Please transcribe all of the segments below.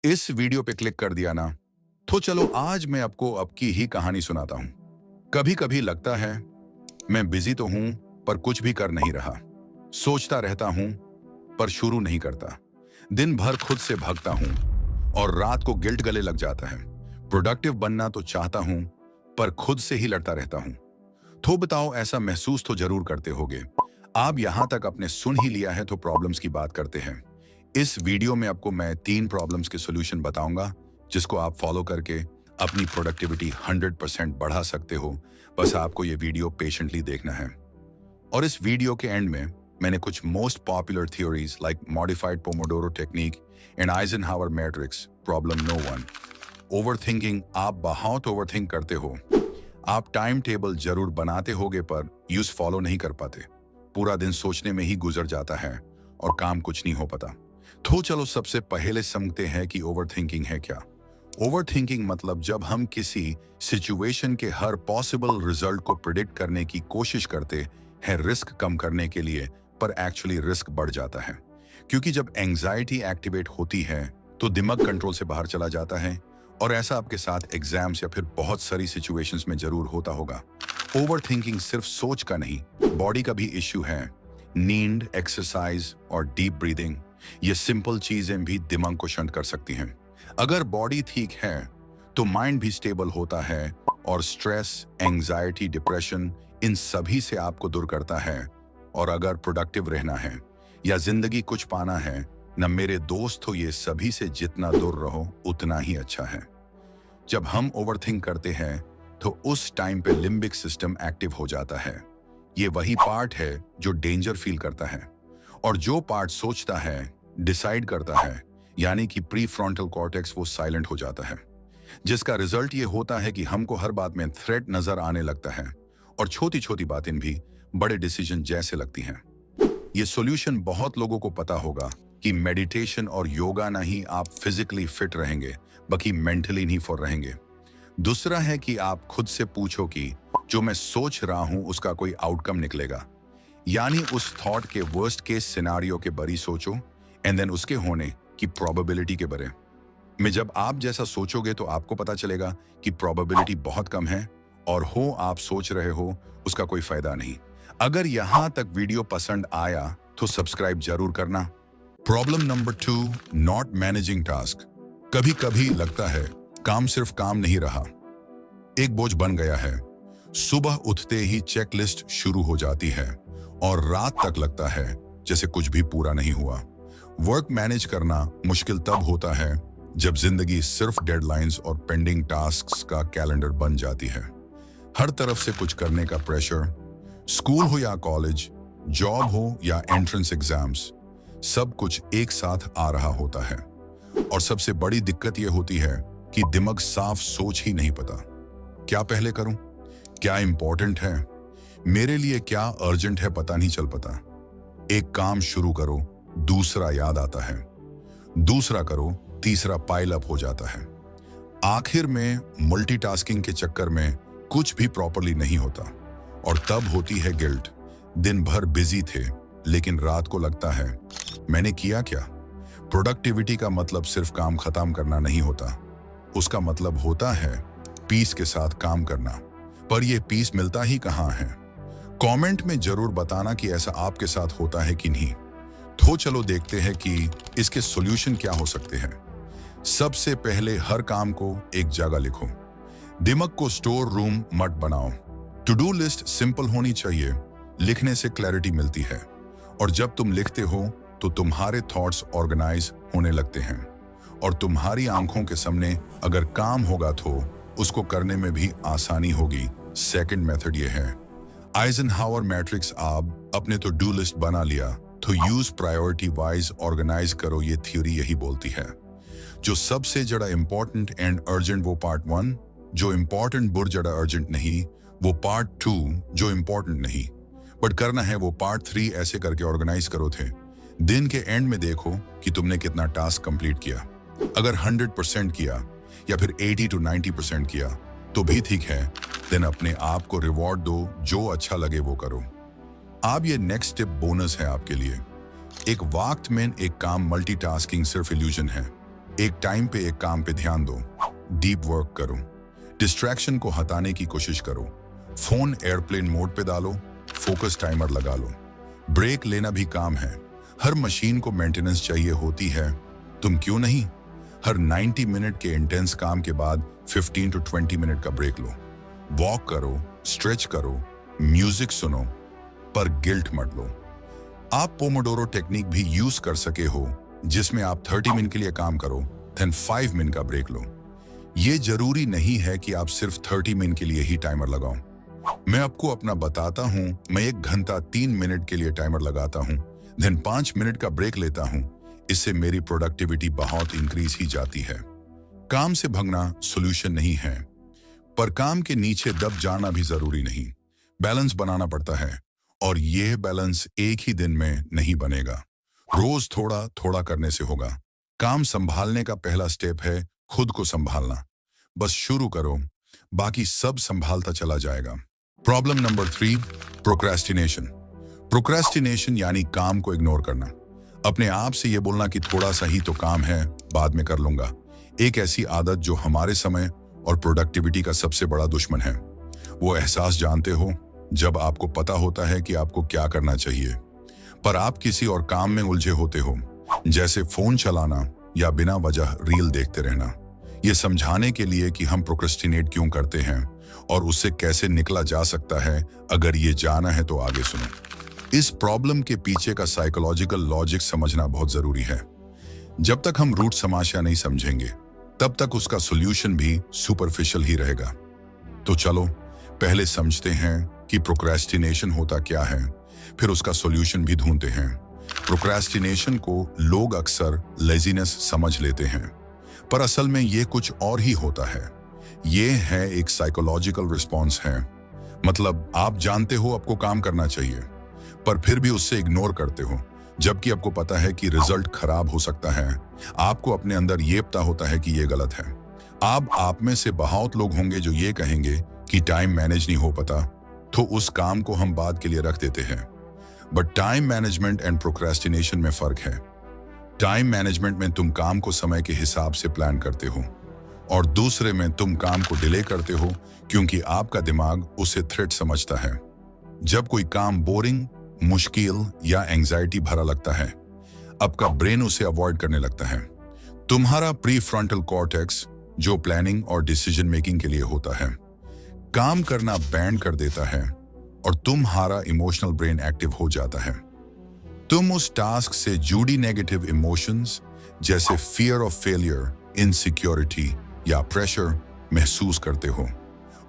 इस वीडियो पे क्लिक कर दिया ना, तो चलो आज मैं आपको अब की ही कहानी सुनाता हूं। कभी कभी लगता है मैं बिजी तो हूं पर कुछ भी कर नहीं रहा। सोचता रहता हूं पर शुरू नहीं करता। दिन भर खुद से भागता हूं और रात को गिल्ट गले लग जाता है। प्रोडक्टिव बनना तो चाहता हूं पर खुद से ही लड़ता रहता हूं। तो बताओ, ऐसा महसूस तो जरूर करते होगे। आप यहां तक अपने सुन ही लिया है तो प्रॉब्लम्स की बात करते हैं। इस वीडियो में आपको मैं 3 प्रॉब्लम्स के सॉल्यूशन बताऊंगा जिसको आप फॉलो करके अपनी प्रोडक्टिविटी 100% बढ़ा सकते हो। बस आपको ये वीडियो पेशेंटली देखना है। और इस वीडियो के एंड में मैंने कुछ most popular theories like modified pomodoro technique and Eisenhower matrix, problem no one, overthinking. आप बहुत ओवरथिंक करते हो। आप टाइम टेबल जरूर बनाते होगे पर यूज फॉलो नहीं कर पाते। पूरा दिन सोचने में ही गुजर जाता है और काम कुछ नहीं हो पाता। तो चलो सबसे पहले समझते हैं कि ओवरथिंकिंग है क्या। ओवरथिंकिंग मतलब जब हम किसी सिचुएशन के हर पॉसिबल रिजल्ट को प्रिडिक्ट करने की कोशिश करते हैं रिस्क कम करने के लिए, पर एक्चुअली रिस्क बढ़ जाता है। क्योंकि जब एंजाइटी एक्टिवेट होती है तो दिमाग कंट्रोल से बाहर चला जाता है। और ऐसा आपके साथ एग्जाम्स या फिर बहुत सारी सिचुएशंस में जरूर होता होगा। ओवरथिंकिंग सिर्फ सोच का नहीं, बॉडी का भी इश्यू है। नींद, एक्सरसाइज और डीप ब्रीदिंग, ये सिंपल चीजें भी दिमाग को शांत कर सकती हैं। अगर बॉडी ठीक है तो माइंड भी स्टेबल होता है और स्ट्रेस, एंजाइटी, डिप्रेशन, इन सभी से आपको दूर करता है। और अगर प्रोडक्टिव रहना है या जिंदगी कुछ पाना है न मेरे दोस्त, तो ये सभी से जितना दूर रहो उतना ही अच्छा है। जब हम ओवरथिंक करते हैं तो उस टाइम पे लिम्बिक सिस्टम एक्टिव हो जाता है। ये वही पार्ट है जो डेंजर फील करता है। और जो पार्ट सोचता है, डिसाइड करता है, यानी कि प्री फ्रंटल कॉर्टेक्स, वो साइलेंट हो जाता है। जिसका रिजल्ट ये होता है कि हमको हर बात में थ्रेट नजर आने लगता है और छोटी छोटी बातें भी बड़े डिसीजन जैसे लगती हैं। ये सॉल्यूशन बहुत लोगों को पता होगा कि मेडिटेशन और योगा नहीं आप फिजिकली फिट रहेंगे, बल्कि मेंटली नहीं फिट रहेंगे। दूसरा है कि आप खुद से पूछो कि जो मैं सोच रहा हूं उसका कोई आउटकम निकलेगा, यानी उस थॉट के वर्स्ट केस सिनारियो के बारे सोचो एंड देन उसके होने की प्रोबेबिलिटी के बारे में। जब आप जैसा सोचोगे तो आपको पता चलेगा कि प्रोबेबिलिटी बहुत कम है और हो आप सोच रहे हो उसका कोई फायदा नहीं। अगर यहां तक वीडियो पसंद आया तो सब्सक्राइब जरूर करना। Problem number 2, not managing task. कभी कभी लगता है काम सिर्फ काम नहीं रहा, एक बोझ बन गया है। सुबह उठते ही चेकलिस्ट शुरू हो जाती है और रात तक लगता है जैसे कुछ भी पूरा नहीं हुआ। वर्क मैनेज करना मुश्किल तब होता है जब जिंदगी सिर्फ डेडलाइंस और पेंडिंग टास्क्स का कैलेंडर बन जाती है। हर तरफ से कुछ करने का प्रेशर, स्कूल हो या कॉलेज, जॉब हो या एंट्रेंस एग्जाम्स, सब कुछ एक साथ आ रहा होता है। और सबसे बड़ी दिक्कत यह होती है कि दिमाग साफ सोच ही नहीं पाता। क्या पहले करूं, क्या इंपॉर्टेंट है, मेरे लिए क्या अर्जेंट है, पता नहीं चल पाता। एक काम शुरू करो, दूसरा याद आता है, दूसरा करो, तीसरा पाइल अप हो जाता है। आखिर में मल्टीटास्किंग के चक्कर में कुछ भी प्रॉपरली नहीं होता और तब होती है गिल्ट। दिन भर बिजी थे लेकिन रात को लगता है मैंने किया क्या। प्रोडक्टिविटी का मतलब सिर्फ काम खत्म करना नहीं होता, उसका मतलब होता है पीस के साथ काम करना। पर यह पीस मिलता ही कहां है? कमेंट में जरूर बताना कि ऐसा आपके साथ होता है कि नहीं। तो चलो देखते हैं कि इसके सॉल्यूशन क्या हो सकते हैं। सबसे पहले हर काम को एक जगह लिखो। दिमाग को स्टोर रूम मत बनाओ। टू डू लिस्ट सिंपल होनी चाहिए, लिखने से क्लैरिटी मिलती है। और जब तुम लिखते हो तो तुम्हारे थॉट्स ऑर्गेनाइज होने लगते हैं और तुम्हारी आंखों के सामने अगर काम होगा तो उसको करने में भी आसानी होगी। सेकंड मेथड ये है आइजनहावर मैट्रिक्स। आप अपने तो डू लिस्ट बना लिया तो यूज प्रायोरिटी वाइज ऑर्गेनाइज करो। ये थ्योरी यही बोलती है जो सबसे ज्यादा इंपॉर्टेंट एंड अर्जेंट वो पार्ट 1, जो इंपॉर्टेंट बुर ज्यादा अर्जेंट नहीं वो पार्ट 2, जो इंपॉर्टेंट नहीं बट करना है वो पार्ट 3। ऐसे करके ऑर्गेनाइज करो थे। दिन के एंड में देखो कि तुमने कितना टास्क कंप्लीट किया। अगर 100% किया या फिर 80 to 90% किया तो भी ठीक है। देन अपने आप को रिवॉर्ड दो, जो अच्छा लगे वो करो। अब ये नेक्स्ट स्टेप बोनस है आपके लिए। एक वक्त में एक काम मल्टीटास्किंग सिर्फ इल्यूजन है। एक टाइम पे एक काम पे ध्यान दो, डीप वर्क करो, डिस्ट्रैक्शन को हटाने की कोशिश करो, फोन एयरप्लेन मोड पे डालो, फोकस टाइमर लगा लो। ब्रेक लेना भी काम है। हर मशीन को मेंटेनेंस चाहिए होती है, तुम क्यों नहीं? हर 90 मिनट के इंटेंस काम के बाद 15 to 20 मिनट का ब्रेक लो। वॉक करो, स्ट्रेच करो, म्यूजिक सुनो, पर गिल्ट मत लो। आप पोमोडोरो टेक्निक भी यूज कर सके हो, जिसमें आप 30 मिनट के लिए काम करो, देन 5 मिनट का ब्रेक लो। ये जरूरी नहीं है कि आप सिर्फ 30 मिनट के लिए ही टाइमर लगाओ। मैं आपको अपना बताता हूं, मैं 1 घंटा 3 मिनट के लिए टाइमर लगाता हूं, देन 5 मिनट का ब्रेक लेता हूं। इससे मेरी प्रोडक्टिविटी बहुत इंक्रीज ही जाती है। काम से भागना सॉल्यूशन नहीं है, पर काम के नीचे दब जाना भी जरूरी नहीं। बैलेंस बनाना पड़ता है, और यह बैलेंस एक ही दिन में नहीं बनेगा। रोज थोड़ा थोड़ा करने से होगा। काम संभालने का पहला स्टेप है खुद को संभालना। बस शुरू करो, बाकी सब संभालता चला जाएगा। Problem number 3, procrastination. प्रोक्रेस्टिनेशन यानी काम को इग्नोर करना। अपने आप से यह बोलना कि थोड़ा सा ही तो काम है, बाद में कर लूंगा। एक ऐसी आदत जो हमारे समय और प्रोडक्टिविटी का सबसे बड़ा दुश्मन है। वो एहसास जानते हो जब आपको पता होता है कि आपको क्या करना चाहिए, पर आप किसी और काम में उलझे होते हो, जैसे फोन चलाना या बिना वजह रील देखते रहना। ये समझाने के लिए कि हम प्रोक्रेस्टिनेट क्यों करते हैं और उससे कैसे निकला जा सकता है, अगर ये जाना है तो आगे सुनो। इस प्रॉब्लम के पीछे का साइकोलॉजिकल लॉजिक समझना बहुत जरूरी है। जब तक हम रूट समस्या नहीं समझेंगे, तब तक उसका सॉल्यूशन भी सुपरफिशियल ही रहेगा। तो चलो पहले समझते हैं कि प्रोक्रेस्टिनेशन होता क्या है, फिर उसका सॉल्यूशन भी ढूंढते हैं। प्रोक्रेस्टिनेशन को लोग अक्सर लेजीनेस समझ लेते हैं, पर असल में ये कुछ और ही होता है। ये है एक साइकोलॉजिकल रिस्पॉन्स है। मतलब आप जानते हो आपको काम करना चाहिए, पर फिर भी उससे इग्नोर करते हो, जबकि आपको पता है कि रिजल्ट खराब हो सकता है। आपको अपने अंदर ये पता होता है कि ये गलत है। आप में से बहुत लोग होंगे जो ये कहेंगे कि टाइम मैनेज नहीं हो पाता, तो उस काम को हम बाद के लिए रख देते हैं। But time management and procrastination में फर्क है। टाइम मैनेजमेंट में तुम काम को समय के हिसाब से प्लान करते हो, और दूसरे में तुम काम को डिले करते हो क्योंकि आपका दिमाग उसे थ्रेट समझता है। जब कोई काम बोरिंग, मुश्किल या एंजाइटी भरा लगता है, आपका ब्रेन उसे अवॉइड करने लगता है। तुम्हारा प्री फ्रंटल कॉर्टेक्स, जो प्लानिंग और डिसीजन मेकिंग के लिए होता है, काम करना बैंड कर देता है, और तुम्हारा इमोशनल ब्रेन एक्टिव हो जाता है। तुम उस टास्क से जुड़ी नेगेटिव इमोशंस जैसे फियर ऑफ फेलियर, इनसिक्योरिटी या प्रेशर महसूस करते हो,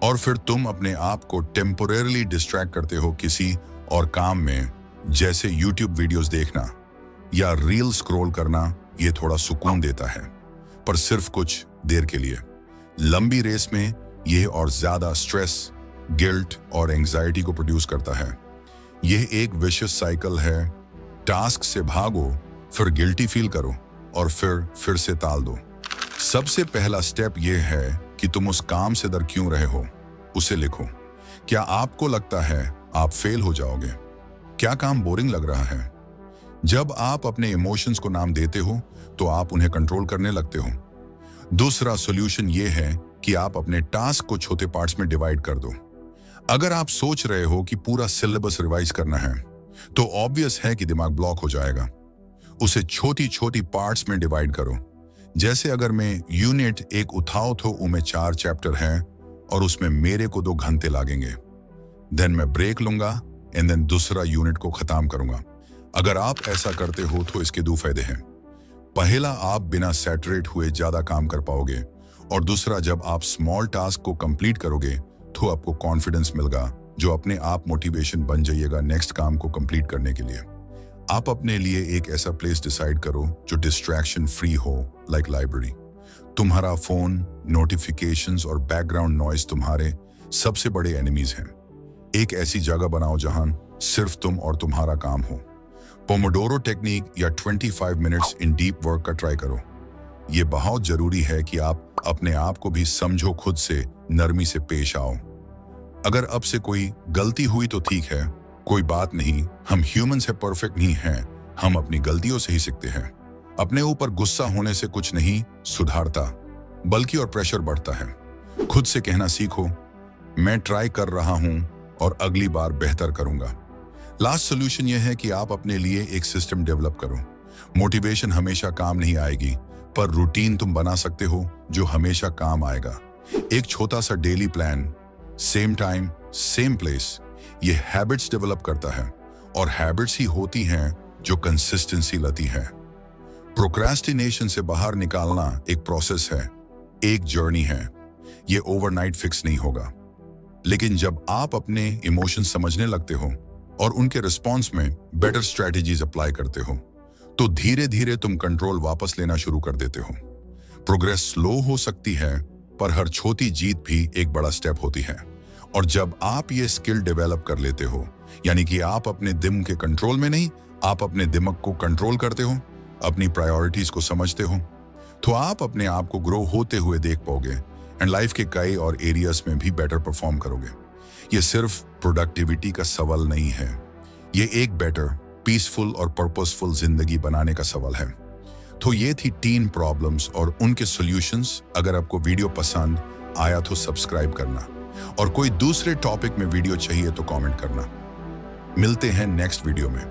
और फिर तुम अपने आप को टेम्पोरेरली डिस्ट्रैक्ट करते हो किसी और काम में, जैसे यूट्यूब वीडियोस देखना या रील स्क्रॉल करना। ये थोड़ा सुकून देता है, पर सिर्फ कुछ देर के लिए। लंबी रेस में यह और ज्यादा स्ट्रेस, गिल्ट और एंजाइटी को प्रोड्यूस करता है। यह एक विशियस साइकिल है। टास्क से भागो, फिर गिल्टी फील करो, और फिर से टाल दो। सबसे पहला स्टेप यह है कि तुम उस काम से डर क्यों रहे हो, उसे लिखो। क्या आपको लगता है आप फेल हो जाओगे? क्या काम बोरिंग लग रहा है? जब आप अपने इमोशंस को नाम देते हो, तो आप उन्हें कंट्रोल करने लगते हो। दूसरा सॉल्यूशन यह है कि आप अपने टास्क को छोटे पार्ट्स में डिवाइड कर दो। अगर आप सोच रहे हो कि पूरा सिलेबस रिवाइज करना है, तो ऑब्वियस है कि दिमाग ब्लॉक हो जाएगा। उसे छोटी छोटी पार्ट्स में डिवाइड करो। जैसे अगर मैं यूनिट 1 उठाओ तो उनमें 4 चैप्टर हैं और उसमें मेरे को 2 घंटे लगेंगे। देन मैं ब्रेक लूंगा एंड देन दूसरा यूनिट को खत्म करूंगा। अगर आप ऐसा करते हो तो इसके 2 फायदे हैं। पहला, आप बिना सैचुरेट हुए ज्यादा काम कर पाओगे, और दूसरा, जब आप स्मॉल टास्क को कंप्लीट करोगे तो आपको कॉन्फिडेंस मिलेगा, जो अपने आप मोटिवेशन बन जाइएगा नेक्स्ट काम को कंप्लीट करने के लिए। आप अपने लिए एक ऐसा प्लेस डिसाइड करो जो डिस्ट्रैक्शन फ्री हो, लाइक लाइब्रेरी। तुम्हारा फोन, नोटिफिकेशंस और बैकग्राउंड नॉइज तुम्हारे सबसे बड़े एनिमीज हैं। एक ऐसी जगह बनाओ जहां सिर्फ तुम और तुम्हारा काम हो। पोमोडोरो टेक्निक या 25 मिनट्स इन डीप वर्क का ट्राई करो। ये बहुत जरूरी है कि आप अपने आप को भी समझो, खुद से नरमी से पेश आओ। अगर अब से कोई गलती हुई तो ठीक है, कोई बात नहीं, हम ह्यूमंस है, परफेक्ट नहीं हैं, हम अपनी गलतियों से ही सीखते हैं। अपने ऊपर गुस्सा होने से कुछ नहीं सुधारता, बल्कि और प्रेशर बढ़ता है। खुद से कहना सीखो, मैं ट्राई कर रहा हूं और अगली बार बेहतर करूंगा। लास्ट सोल्यूशन यह है कि आप अपने लिए एक सिस्टम डेवलप करो। मोटिवेशन हमेशा काम नहीं आएगी, पर रूटीन तुम बना सकते हो जो हमेशा काम आएगा। एक छोटा सा daily plan, same time same place, ये हैबिट्स डेवलप करता है, और हैबिट्स ही होती हैं जो कंसिस्टेंसी लाती है। प्रोक्रेस्टिनेशन से बाहर निकालना एक प्रोसेस है, एक जर्नी है। ये ओवरनाइट फिक्स नहीं होगा, लेकिन जब आप अपने इमोशन समझने लगते हो और उनके रिस्पॉन्स में बेटर स्ट्रेटेजीज अप्लाई करते हो, तो धीरे धीरे तुम कंट्रोल वापस लेना शुरू कर देते हो। प्रोग्रेस स्लो हो सकती है, पर हर छोटी जीत भी एक बड़ा स्टेप होती है। और जब आप ये स्किल डेवलप कर लेते हो, यानी कि आप अपने दिमाग के कंट्रोल में नहीं, आप अपने दिमाग को कंट्रोल करते हो, अपनी प्रायोरिटीज को समझते हो, तो आप अपने आप को ग्रो होते हुए देख पाओगे एंड लाइफ के कई और एरियाज में भी बेटर परफॉर्म करोगे। ये सिर्फ प्रोडक्टिविटी का सवाल नहीं है, ये एक बेटर, पीसफुल और पर्पसफुल जिंदगी बनाने का सवाल है। तो ये थी 3 प्रॉब्लम्स और उनके सॉल्यूशंस। अगर आपको वीडियो पसंद आया तो सब्सक्राइब करना, और कोई दूसरे टॉपिक में वीडियो चाहिए तो कमेंट करना। मिलते हैं नेक्स्ट वीडियो में।